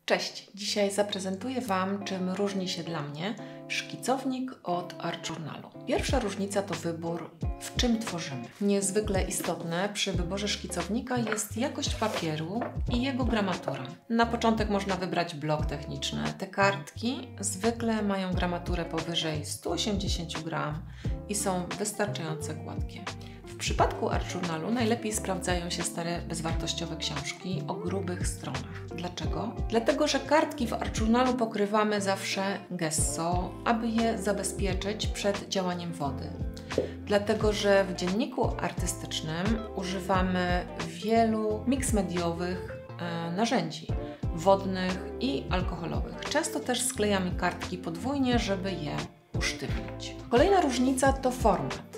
Cześć! Dzisiaj zaprezentuję Wam, czym różni się dla mnie szkicownik od Art Journalu. Pierwsza różnica to wybór, w czym tworzymy. Niezwykle istotne przy wyborze szkicownika jest jakość papieru i jego gramatura. Na początek można wybrać blok techniczny. Te kartki zwykle mają gramaturę powyżej 180 gram i są wystarczająco gładkie. W przypadku Art Journalu najlepiej sprawdzają się stare, bezwartościowe książki o grubych stronach. Dlaczego? Dlatego, że kartki w Art Journalu pokrywamy zawsze gesso, aby je zabezpieczyć przed działaniem wody. Dlatego, że w dzienniku artystycznym używamy wielu miksmediowych narzędzi wodnych i alkoholowych. Często też sklejamy kartki podwójnie, żeby je usztywnić. Kolejna różnica to format.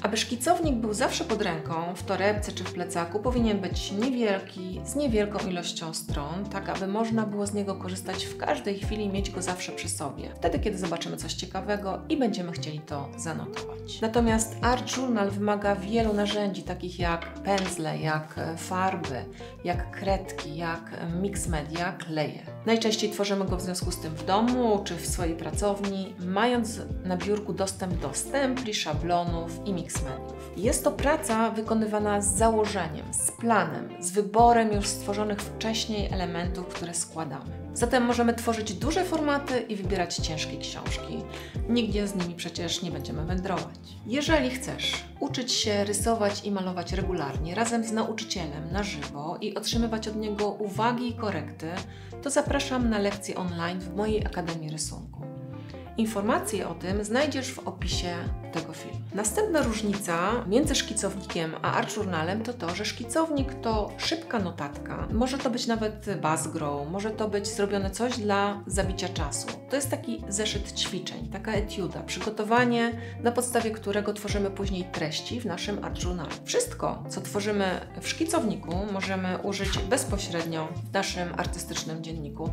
Aby szkicownik był zawsze pod ręką, w torebce czy w plecaku, powinien być niewielki, z niewielką ilością stron, tak aby można było z niego korzystać w każdej chwili i mieć go zawsze przy sobie. Wtedy, kiedy zobaczymy coś ciekawego i będziemy chcieli to zanotować. Natomiast Art Journal wymaga wielu narzędzi, takich jak pędzle, jak farby, jak kredki, jak mix media, kleje. Najczęściej tworzymy go w związku z tym w domu czy w swojej pracowni, mając na biurku dostęp do stempli, szablonów i mix mediów. Jest to praca wykonywana z założeniem, z planem, z wyborem już stworzonych wcześniej elementów, które składamy. Zatem możemy tworzyć duże formaty i wybierać ciężkie książki. Nigdzie z nimi przecież nie będziemy wędrować. Jeżeli chcesz uczyć się rysować i malować regularnie razem z nauczycielem na żywo i otrzymywać od niego uwagi i korekty, to zapraszam na lekcje online w mojej Akademii Rysunku. Informacje o tym znajdziesz w opisie tego filmu. Następna różnica między szkicownikiem a Art Journalem to to, że szkicownik to szybka notatka. Może to być nawet Buzzgrow, może to być zrobione coś dla zabicia czasu. To jest taki zeszyt ćwiczeń, taka etiuda, przygotowanie, na podstawie którego tworzymy później treści w naszym Art Journalu. Wszystko, co tworzymy w szkicowniku, możemy użyć bezpośrednio w naszym artystycznym dzienniku,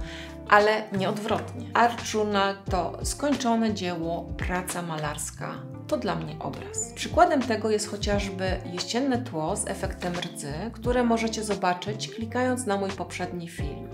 ale nie odwrotnie. Art Journal to skończone dzieło, praca malarska. To dla mnie obraz. Przykładem tego jest chociażby jesienne tło z efektem rdzy, które możecie zobaczyć klikając na mój poprzedni film.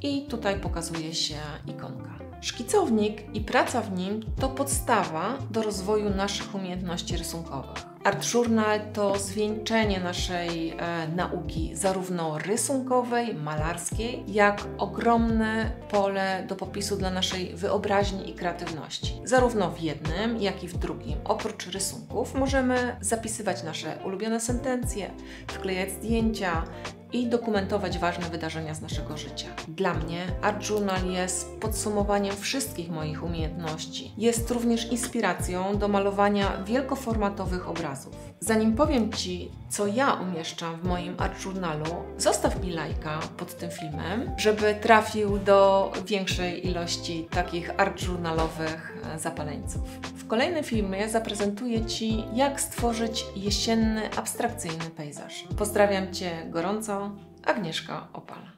I tutaj pokazuje się ikonka. Szkicownik i praca w nim to podstawa do rozwoju naszych umiejętności rysunkowych. Art Journal to zwieńczenie naszej nauki, zarówno rysunkowej, malarskiej, jak ogromne pole do popisu dla naszej wyobraźni i kreatywności. Zarówno w jednym, jak i w drugim. Oprócz rysunków możemy zapisywać nasze ulubione sentencje, wklejać zdjęcia i dokumentować ważne wydarzenia z naszego życia. Dla mnie Art Journal jest podsumowaniem wszystkich moich umiejętności. Jest również inspiracją do malowania wielkoformatowych obrazów. Zanim powiem Ci, co ja umieszczam w moim Art Journalu, zostaw mi lajka pod tym filmem, żeby trafił do większej ilości takich art journalowych zapaleńców. W kolejnym filmie zaprezentuję Ci, jak stworzyć jesienny, abstrakcyjny pejzaż. Pozdrawiam Cię gorąco, Agnieszka Opala.